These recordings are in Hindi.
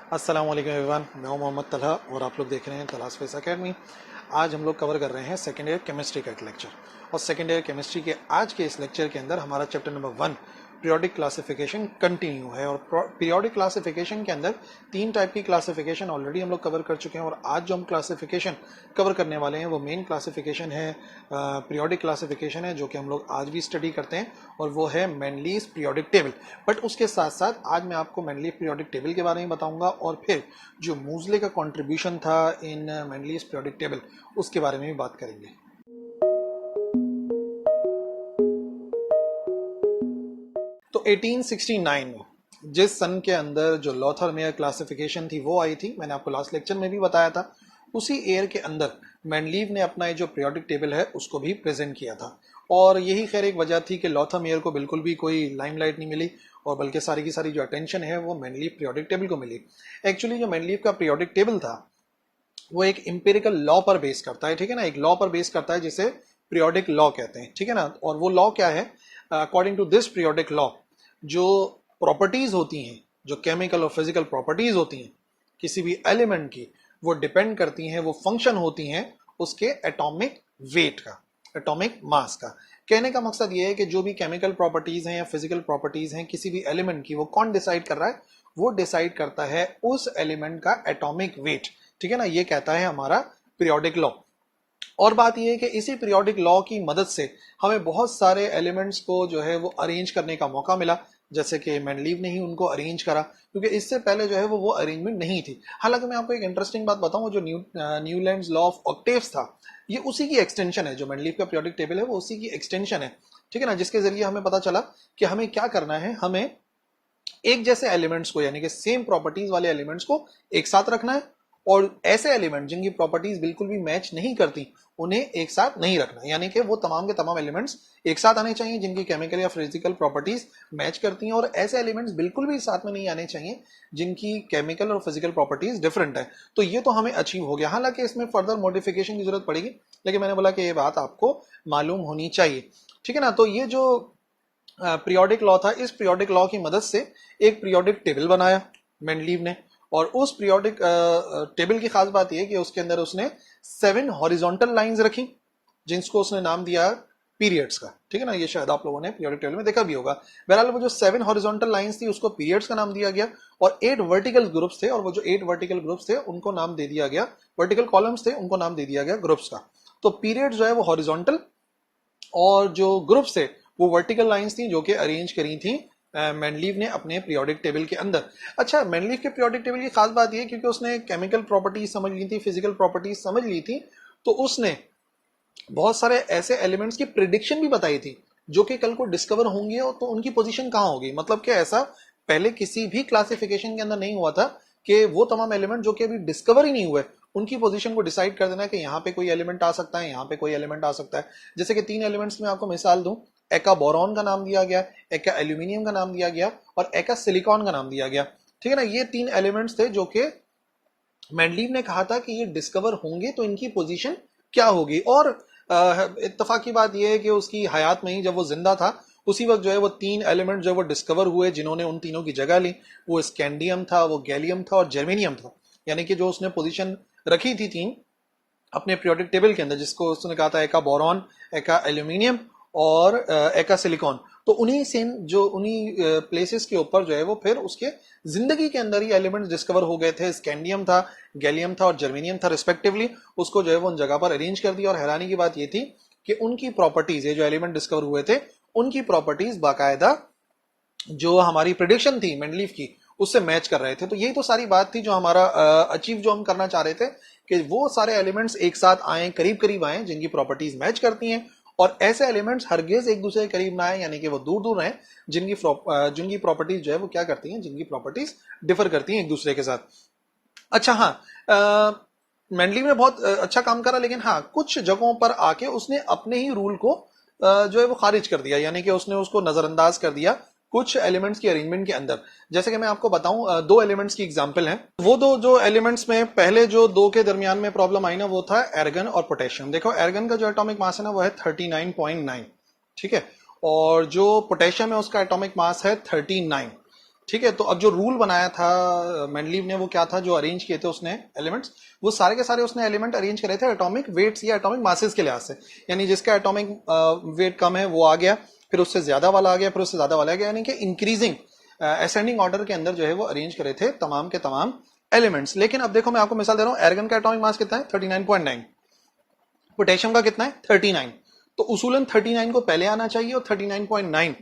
अस्सलाम वालेकुम एवरीवन, मैं हूं मोहम्मद तलहा और आप लोग देख रहे हैं तलहा स्पेस एकेडमी। आज हम लोग कवर कर रहे हैं सेकेंड ईयर केमिस्ट्री का एक लेक्चर। और सेकेंड ईयर केमिस्ट्री के आज के इस लेक्चर के अंदर हमारा chapter number 1 periodic classification continue है। और पीरियोडिक क्लासिफिकेशन के अंदर 3 टाइप की क्लासिफिकेशन ऑलरेडी हम लोग कवर कर चुके हैं। और आज जो हम क्लासिफिकेशन कवर करने वाले हैं वो मेन क्लासिफिकेशन है, पीरियोडिक क्लासिफिकेशन है, जो कि हम लोग आज भी स्टडी करते हैं, और वो है मेंडलीज पीरियोडिक टेबल। बट उसके साथ साथ आज मैं आपको मेंडलीज पीरियोडिक टेबल के बारे में बताऊंगा, और फिर जो मूजले का कंट्रीब्यूशन था इन मेंडलीज पीरियोडिक टेबल उसके बारे में भी बात करेंगे। तो 1869 में जिस सन के अंदर जो लॉथर मेयर क्लासिफिकेशन थी वो आई थी, मैंने आपको लास्ट लेक्चर में भी बताया था, उसी ईयर के अंदर मेंडलीव ने अपना जो पीरियोडिक टेबल है उसको भी प्रेजेंट किया था। और यही खैर एक वजह थी कि लॉथर मेयर को बिल्कुल भी कोई लाइमलाइट नहीं मिली, और बल्कि सारी की सारी जो अटेंशन है वो मेंडलीव पीरियोडिक टेबल को मिली। एक्चुअली जो मेंडलीव का पीरियोडिक टेबल था वो एक इंपेरिकल लॉ पर बेस करता है, ठीक है ना, एक लॉ पर बेस करता है जिसे पीरियोडिक लॉ कहते हैं, ठीक है ना। और वो लॉ क्या है? According to this periodic law, जो प्रॉपर्टीज होती हैं, जो केमिकल और फिजिकल प्रॉपर्टीज होती हैं किसी भी एलिमेंट की, वो डिपेंड करती हैं, वो फंक्शन होती हैं उसके एटॉमिक वेट का, एटॉमिक मास का। कहने का मकसद ये है कि जो भी केमिकल प्रॉपर्टीज हैं या फिजिकल प्रॉपर्टीज हैं किसी भी एलिमेंट की, वो कौन डिसाइड कर रहा है? वो डिसाइड करता है उस एलिमेंट का एटॉमिक वेट, ठीक है ना। ये कहता है हमारा पीरियोडिक लॉ। और बात यह है कि इसी पीरियोडिक लॉ की मदद से हमें बहुत सारे एलिमेंट्स को जो है वो अरेंज करने का मौका मिला, जैसे कि मेंडलीव ने ही उनको अरेंज करा, क्योंकि इससे पहले जो है वो अरेंजमेंट नहीं थी। हालांकि मैं आपको एक इंटरेस्टिंग बात बताऊं, जो न्यूलैंड्स लॉ ऑफ ऑक्टेव्स था, ये उसी की एक्सटेंशन है। जो मेंडलीव का पीरियोडिक टेबल है वो उसी की एक्सटेंशन है, ठीक है ना, जिसके जरिए हमें पता चला कि हमें क्या करना है। हमें एक जैसे एलिमेंट्स को, यानी कि सेम प्रॉपर्टीज वाले एलिमेंट्स को एक साथ रखना है, और ऐसे एलिमेंट जिनकी प्रॉपर्टीज बिल्कुल भी मैच नहीं करती उन्हें एक साथ नहीं रखना। यानी कि वो तमाम के तमाम एलिमेंट्स एक साथ आने चाहिए जिनकी केमिकल या फिजिकल प्रॉपर्टीज मैच करती हैं, और ऐसे एलिमेंट्स बिल्कुल भी साथ में नहीं आने चाहिए जिनकी केमिकल और फिजिकल प्रॉपर्टीज डिफरेंट है। तो ये तो हमें अचीव हो गया। हालांकि इसमें फर्दर मॉडिफिकेशन की जरूरत पड़ेगी, लेकिन मैंने बोला कि ये बात आपको मालूम होनी चाहिए, ठीक है ना। तो ये जो पीरियोडिक लॉ था, इस पीरियोडिक लॉ की मदद से एक पीरियोडिक टेबल बनाया मेंडलीव ने। और उस पीरियोडिक टेबल की खास बात यह कि उसके अंदर उसने 7 हॉरिजॉन्टल लाइंस रखी, जिसको उसने नाम दिया पीरियड्स का, ठीक है ना। ये शायद आप लोगों ने पीरियोडिक टेबल में देखा भी होगा। बहरहाल वो जो 7 हॉरिजॉन्टल लाइंस थी उसको पीरियड्स का नाम दिया गया, और 8 वर्टिकल ग्रुप्स थे, और वो जो 8 वर्टिकल ग्रुप्स थे उनको नाम दे दिया गया, वर्टिकल कॉलम्स थे उनको नाम दे दिया गया ग्रुप्स का। तो पीरियड्स जो है वो हॉरिजॉन्टल, और जो ग्रुप्स थे वो वर्टिकल लाइंस थी, जो कि अरेंज करी थी मेंडलीव ने अपने पीरियोडिक टेबल के अंदर। अच्छा, मेंडलीव के पीरियोडिक टेबल की खास बात यह क्योंकि उसने केमिकल प्रॉपर्टीज समझ ली थी, फिजिकल प्रॉपर्टीज समझ ली थी, तो उसने बहुत सारे ऐसे एलिमेंट्स की प्रिडिक्शन भी बताई थी जो कि कल को डिस्कवर होंगे, तो उनकी पोजीशन कहां होगी। मतलब कि ऐसा पहले किसी भी क्लासिफिकेशन के अंदर नहीं हुआ था कि वो तमाम एलिमेंट जो कि अभी डिस्कवर ही नहीं हुए उनकी पोजीशन को डिसाइड कर देना कि यहाँ पे कोई एलिमेंट आ सकता है, यहाँ पे कोई एलिमेंट आ सकता है। जैसे कि 3 एलिमेंट्स में आपको मिसाल दूं, एका बोरॉन का नाम दिया गया, एका एल्यूमिनियम का नाम दिया गया, और एका सिलिकॉन का नाम दिया गया, ठीक है ना। ये 3 एलिमेंट्स थे जो कि मेंडलीव ने कहा था कि ये डिस्कवर होंगे तो इनकी पोजीशन क्या होगी। और इत्तेफाक की बात यह है कि उसकी हयात में ही, जब वो जिंदा था, उसी वक्त जो है वो 3 एलिमेंट जो वो डिस्कवर हुए जिन्होंने उन तीनों की जगह ली। वो स्कैंडियम था, वो गैलियम था, और जर्मेनियम था। यानी कि जो उसने पोजीशन रखी थी 3 अपने पीरियोडिक टेबल के अंदर, जिसको उसने कहा था एका बोरॉन, एका एल्यूमिनियम और एका सिलिकॉन, तो उन्हीं सेम जो उन्हीं प्लेसेस के ऊपर जो है वो फिर उसके जिंदगी के अंदर ही एलिमेंट्स डिस्कवर हो गए थे। स्कैंडियम था, गैलियम था, और जर्मेनियम था रिस्पेक्टिवली। उसको जो है वो उन जगह पर अरेंज कर दिया, और हैरानी की बात ये थी कि उनकी प्रॉपर्टीज, ये जो एलिमेंट डिस्कवर हुए थे उनकी प्रॉपर्टीज बाकायदा जो हमारी प्रिडिक्शन थी मेंडलीव की उससे मैच कर रहे थे। तो यही तो सारी बात थी जो हमारा अचीव जो हम करना चाह रहे थे, कि वो सारे एलिमेंट्स एक साथ आए, करीब करीब आए, जिनकी प्रॉपर्टीज मैच करती हैं, और ऐसे एलिमेंट्स हरगिज एक दूसरे के करीब ना आए, यानी कि वो दूर दूर हैं, जिनकी प्रॉपर्टीज जो है वो क्या करती हैं, जिनकी प्रॉपर्टीज डिफर करती हैं एक दूसरे के साथ। अच्छा, हाँ, मेंडलीव ने बहुत अच्छा काम करा, लेकिन हाँ कुछ जगहों पर आके उसने अपने ही रूल को जो है वो खारिज कर दिया, यानी कि उसने उसको नजरअंदाज कर दिया कुछ एलिमेंट्स की अरेंजमेंट के अंदर। जैसे कि मैं आपको बताऊं, 2 एलिमेंट्स की एग्जांपल है। वो 2 जो एलिमेंट्स में पहले जो 2 के दरमियान में प्रॉब्लम आई ना, वो था एर्गन और पोटेशियम। देखो, एर्गन का जो एटॉमिक मास है ना वो है 39.9, ठीक है, और जो पोटेशियम है उसका एटॉमिक मास है 39। ठीक है, तो अब जो रूल बनाया था मेंडलीव ने वो क्या था, जो अरेंज किए थे उसने एलिमेंट्स, वो सारे के सारे उसने एलिमेंट अरेंज करे थे एटॉमिक वेट्स या एटॉमिक मासेस के लिहाज से। यानी जिसका एटॉमिक वेट कम है वो आ गया, फिर उससे ज्यादा वाला आ गया, फिर उससे ज्यादा वाला आ गया, यानी कि इंक्रीजिंग असेंडिंग ऑर्डर के अंदर जो है वो अरेंज करे थे तमाम के तमाम एलिमेंट्स। लेकिन अब देखो मैं आपको मिसाल दे रहा हूं, एर्गन का एटॉमिक मास कितना है 39.9, पोटेशियम का कितना है 39, तो उसूलन 39 को पहले आना चाहिए और 39.9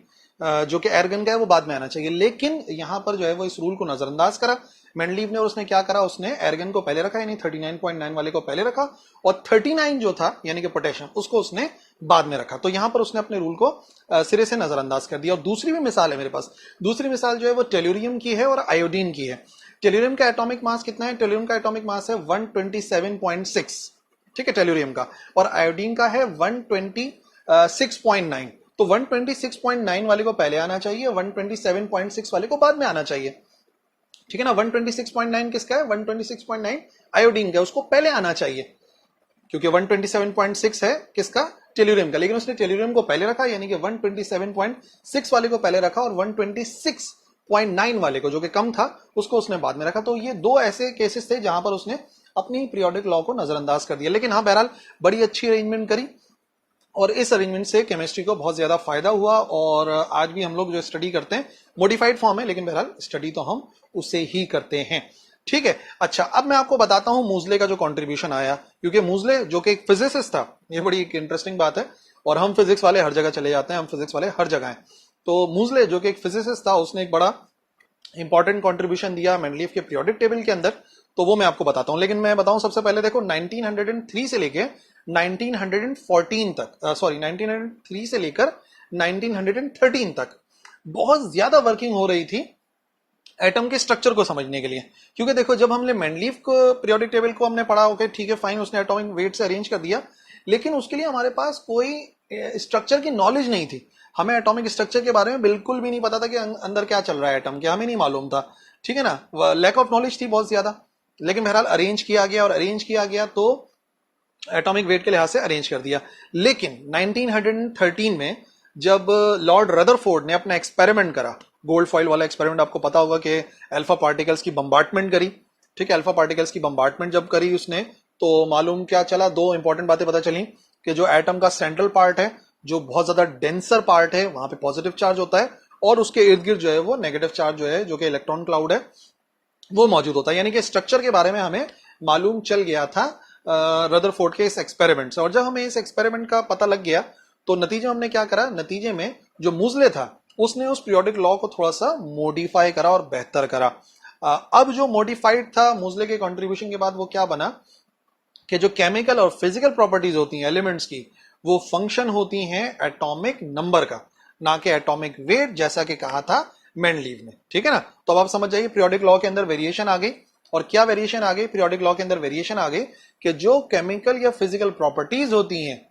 जो कि एर्गन का है वो बाद में आना चाहिए। लेकिन यहां पर जो है वो इस रूल को नजरअंदाज करा मेंडलीव ने, और उसने क्या करा, उसने एर्गन को पहले रखा, यानी 39.9 वाले को पहले रखा, और 39 जो था यानी कि पोटेशियम उसको उसने बाद में रखा। तो यहां पर उसने अपने रूल को सिरे से नजरअंदाज कर दिया। और दूसरी भी मिसाल है मेरे पास, दूसरी मिसाल जो है वो टेल्यूरियम की है और आयोडीन की है। टेल्यूरियम का एटॉमिक मास कितना है, टेल्यूरियम का एटॉमिक मास है 127.6, ठीक है टेल्यूरियम का, और आयोडीन का है 126.9। तो 126.9 वाले को पहले आना चाहिए, 127.6 वाले को बाद में आना चाहिए, ठीक है ना। 126.9 किसका है, 126.9 आयोडीन का, उसको पहले आना चाहिए, क्योंकि 127.6 है किसका, टेल्यूरियम का, लेकिन उसने टेल्यूरियम को पहले रखा, यानी कि 127.6 वाले को पहले रखा, और 126.9 वाले को जो कि कम था उसको उसने बाद में रखा। तो ये दो ऐसे केसेस थे जहां पर उसने अपनी पीरियोडिक लॉ को नजरअंदाज कर दिया। लेकिन हाँ, बहरहाल बड़ी अच्छी अरेंजमेंट करी, और इस अरेंजमेंट से केमिस्ट्री को बहुत ज्यादा फायदा हुआ। और आज भी हम लोग जो स्टडी करते हैं मॉडिफाइड फॉर्म है, लेकिन बहरहाल स्टडी तो हम उसे ही करते हैं, ठीक है। अच्छा, अब मैं आपको बताता हूं मूजले का जो कंट्रीब्यूशन आया, क्योंकि मूजले जो कि एक फिजिसिस्ट था, ये बड़ी एक इंटरेस्टिंग बात है, और हम फिजिक्स वाले हर जगह चले जाते हैं, हम फिजिक्स वाले हर जगह हैं। तो मूजले जो कि एक फिजिसिस्ट था, उसने एक बड़ा इंपॉर्टेंट कंट्रीब्यूशन दिया मेंडलीव के पीरियोडिक टेबल के अंदर, तो वो मैं आपको बताता हूं। लेकिन मैं बताऊं सबसे पहले, देखो 1903 से लेके 1914 तक, 1903 से लेकर 1913 तक बहुत ज्यादा वर्किंग हो रही थी एटम के स्ट्रक्चर को समझने के लिए। क्योंकि देखो, जब हमने मेंडलीव को पीरियोडिक टेबल को हमने पढ़ा, ओके ठीक है फाइन, उसने एटॉमिक वेट से अरेंज कर दिया, लेकिन उसके लिए हमारे पास कोई स्ट्रक्चर की नॉलेज नहीं थी। हमें एटॉमिक स्ट्रक्चर के बारे में बिल्कुल भी नहीं पता था कि अंदर क्या चल रहा है एटम के, हमें नहीं मालूम था, ठीक है ना, लैक ऑफ नॉलेज थी बहुत ज्यादा। लेकिन बहरहाल अरेंज किया गया, और अरेंज किया गया तो एटॉमिक वेट के लिहाज से अरेंज कर दिया। लेकिन 1913 में जब लॉर्ड रदरफोर्ड ने अपना एक्सपेरिमेंट करा, गोल्ड फॉइल वाला एक्सपेरिमेंट, आपको पता होगा कि अल्फा पार्टिकल्स की बम्बार्टमेंट करी, ठीक है, अल्फा पार्टिकल्स की बम्बार्टमेंट जब करी उसने, तो मालूम क्या चला, दो इंपॉर्टेंट बातें पता चली, कि जो एटम का सेंट्रल पार्ट है, जो बहुत ज्यादा डेंसर पार्ट है, वहां पे पॉजिटिव चार्ज होता है, और उसके इर्द गिर्द जो है वो नेगेटिव चार्ज जो है, जो कि इलेक्ट्रॉन क्लाउड है, वो मौजूद होता है। यानी कि स्ट्रक्चर के बारे में हमें मालूम चल गया था रदरफोर्ड के इस एक्सपेरिमेंट से। और जब हमें इस एक्सपेरिमेंट का पता लग गया, तो नतीजे हमने क्या करा, नतीजे में जो मूजले था उसने उस पीरियोडिक लॉ को थोड़ा सा मॉडिफाई करा और बेहतर करा। अब जो मॉडिफाइड था मूजले के कंट्रीब्यूशन के बाद, वो क्या बना कि जो केमिकल और फिजिकल प्रॉपर्टीज होती हैं एलिमेंट्स की, वो फंक्शन होती हैं एटॉमिक नंबर का, ना कि एटॉमिक वेट, जैसा कि कहा था मेंडलीव ने, ठीक है ना। तो अब आप समझ जाइए पीरियोडिक लॉ के अंदर वेरिएशन आ गई। और क्या वेरिएशन आ गई पीरियोडिक लॉ के अंदर, वेरिएशन आ गई कि जो केमिकल या फिजिकल प्रॉपर्टीज होती हैं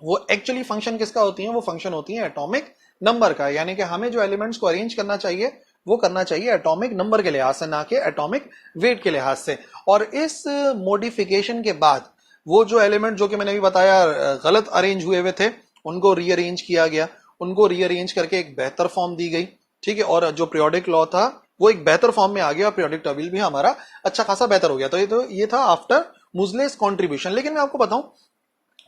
वो एक्चुअली फंक्शन किसका होती है, वो फंक्शन होती है एटॉमिक नंबर का। यानी कि हमें जो एलिमेंट्स को अरेंज करना चाहिए वो करना चाहिए एटॉमिक नंबर के लिहाज से, ना कि एटॉमिक वेट के लिहाज से। और इस मॉडिफिकेशन के बाद वो जो एलिमेंट जो कि मैंने अभी बताया गलत अरेंज हुए हुए थे, उनको रीअरेंज किया गया, उनको रीअरेंज करके एक बेहतर फॉर्म दी गई, ठीक है। और जो पीरियोडिक लॉ था वो एक बेहतर फॉर्म में आ गया, पीरियोडिक टेबल भी हमारा अच्छा खासा बेहतर हो गया। तो ये था आफ्टर मूजलेस कॉन्ट्रीब्यूशन। लेकिन मैं आपको बताऊं,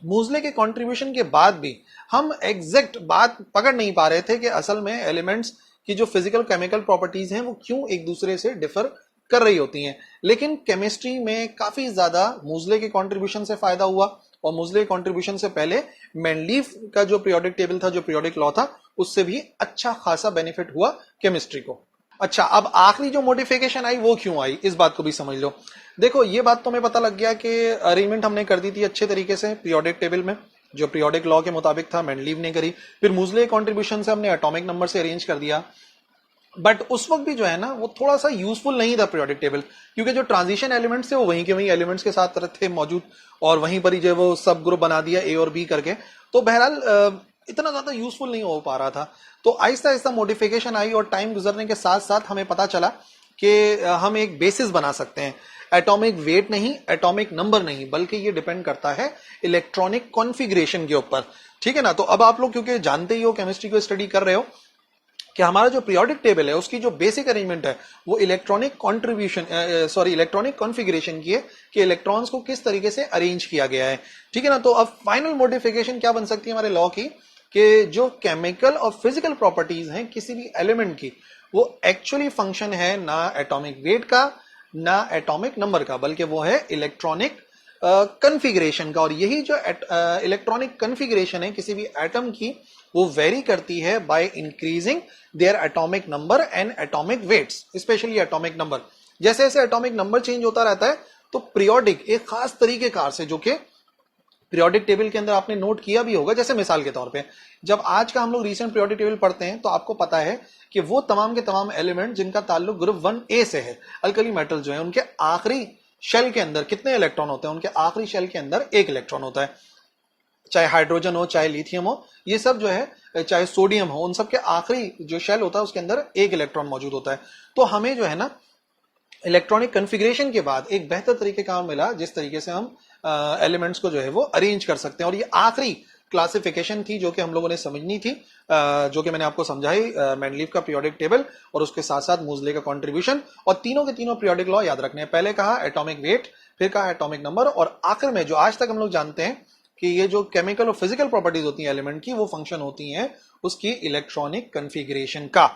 मूजले के कंट्रीब्यूशन के बाद भी हम एग्जैक्ट बात पकड़ नहीं पा रहे थे कि असल में एलिमेंट्स की जो फिजिकल केमिकल प्रॉपर्टीज हैं वो क्यों एक दूसरे से डिफर कर रही होती हैं। लेकिन केमिस्ट्री में काफी ज्यादा मूजले के कंट्रीब्यूशन से फायदा हुआ, और मूजले के कंट्रीब्यूशन से पहले मेंडलीव का जो पीरियोडिक टेबल था, जो पीरियोडिक लॉ था, उससे भी अच्छा खासा बेनिफिट हुआ केमिस्ट्री को। अच्छा, अब आखिरी जो मॉडिफिकेशन आई वो क्यों आई, इस बात को भी समझ लो। देखो, ये बात तो हमें पता लग गया कि अरेंजमेंट हमने कर दी थी अच्छे तरीके से पीरियोडिक टेबल में, जो पीरियोडिक लॉ के मुताबिक था, मेंडलीव ने करी। फिर मूजले कंट्रीब्यूशन से हमने एटॉमिक नंबर से अरेंज कर दिया। बट उस वक्त भी जो है ना वो थोड़ा सा यूजफुल नहीं था पीरियोडिक टेबल, क्योंकि जो ट्रांजिशन एलिमेंट्स थे वो वहीं के वहीं एलिमेंट्स के साथ थे मौजूद, और वहीं पर ही जो वो सब ग्रुप बना दिया ए और बी करके। तो बहरहाल इतना ज्यादा यूजफुल नहीं हो पा रहा था। तो आहिस्ता आहिस्ता मॉडिफिकेशन आई, और टाइम गुजरने के साथ साथ हमें पता चला कि हम एक बेसिस बना सकते हैं, एटॉमिक वेट नहीं, एटॉमिक नंबर नहीं, बल्कि ये डिपेंड करता है इलेक्ट्रॉनिक कॉन्फ़िगरेशन के ऊपर, ठीक है ना। तो अब आप लोग क्योंकि जानते ही हो, केमिस्ट्री को स्टडी कर रहे हो, कि हमारा जो पीरियोडिक टेबल है उसकी जो बेसिक अरेंजमेंट है वो इलेक्ट्रॉनिक कॉन्ट्रीब्यूशन इलेक्ट्रॉनिक कॉन्फ़िगरेशन की है कि इलेक्ट्रॉन्स को किस तरीके से अरेंज किया गया है, ठीक है ना। तो अब फाइनल मॉडिफिकेशन क्या बन सकती है हमारे लॉ की, कि जो केमिकल और फिजिकल प्रॉपर्टीज हैं किसी भी एलिमेंट की, वो एक्चुअली फंक्शन है ना एटॉमिक वेट का ना एटॉमिक नंबर का, बल्कि वो है इलेक्ट्रॉनिक कन्फिग्रेशन का। और यही जो इलेक्ट्रॉनिक कन्फिग्रेशन है किसी भी एटम की, वो वेरी करती है by increasing their atomic number and atomic weights, specially atomic number. जैसे जैसे एटॉमिक नंबर चेंज होता रहता है तो पीरियोडिक एक खास तरीके कार से, जो कि पीरियोडिक टेबल के अंदर आपने नोट किया भी होगा, जैसे मिसाल के तौर पे जब आज का हम लोग रीसेंट पीरियोडिक टेबल पढ़ते हैं तो आपको पता है कि वो तमाम के तमाम एलिमेंट जिनका ताल्लुक ग्रुप 1A से है, अल्कली मेटल जो है, उनके आखिरी शेल के अंदर कितने इलेक्ट्रॉन होते हैं, उनके आखिरी शेल के अंदर एक इलेक्ट्रॉन होता है। चाहे हाइड्रोजन हो, चाहे लिथियम हो, ये सब जो है, चाहे सोडियम हो, उन सब के आखिरी जो शेल होता है उसके अंदर एक इलेक्ट्रॉन मौजूद होता है। तो हमें जो है ना इलेक्ट्रॉनिक कन्फिग्रेशन के बाद एक बेहतर तरीके का मिला जिस तरीके से हम एलिमेंट्स को जो है वो अरेंज कर सकते हैं। और ये आखिरी क्लासिफिकेशन थी जो कि हम लोगों ने समझनी थी, जो कि मैंने आपको समझाई, मेंडलीव का पीरियोडिक टेबल और उसके साथ साथ मूजले का कंट्रीब्यूशन। और तीनों के तीनों पीरियोडिक लॉ याद रखने हैं। पहले कहा एटॉमिक वेट, फिर कहा एटॉमिक नंबर, और आखिर में जो आज तक हम लोग जानते हैं कि ये जो केमिकल और फिजिकल प्रॉपर्टीज होती हैं एलिमेंट की, वो फंक्शन होती हैं उसकी इलेक्ट्रॉनिक कन्फिग्रेशन का,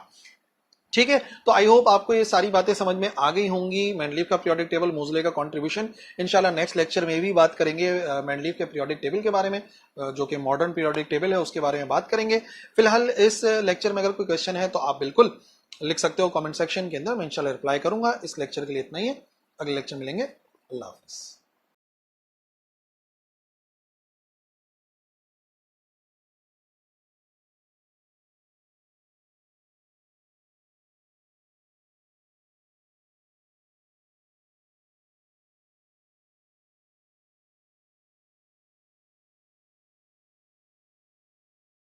ठीक है। तो आई होप आपको ये सारी बातें समझ में आ गई होंगी। मेंडलीव का पीरियोडिक टेबल, मोजले का कंट्रीब्यूशन। इंशाल्लाह नेक्स्ट लेक्चर में भी बात करेंगे मेंडलीव के पीरियोडिक टेबल के बारे में, जो कि मॉडर्न पीरियोडिक टेबल है उसके बारे में बात करेंगे। फिलहाल इस लेक्चर में अगर कोई क्वेश्चन है तो आप बिल्कुल लिख सकते हो कमेंट सेक्शन के अंदर, मैं इंशाल्लाह रिप्लाई करूंगा। इस लेक्चर के लिए इतना ही है, अगले लेक्चर मिलेंगे। अल्लाह हाफिज।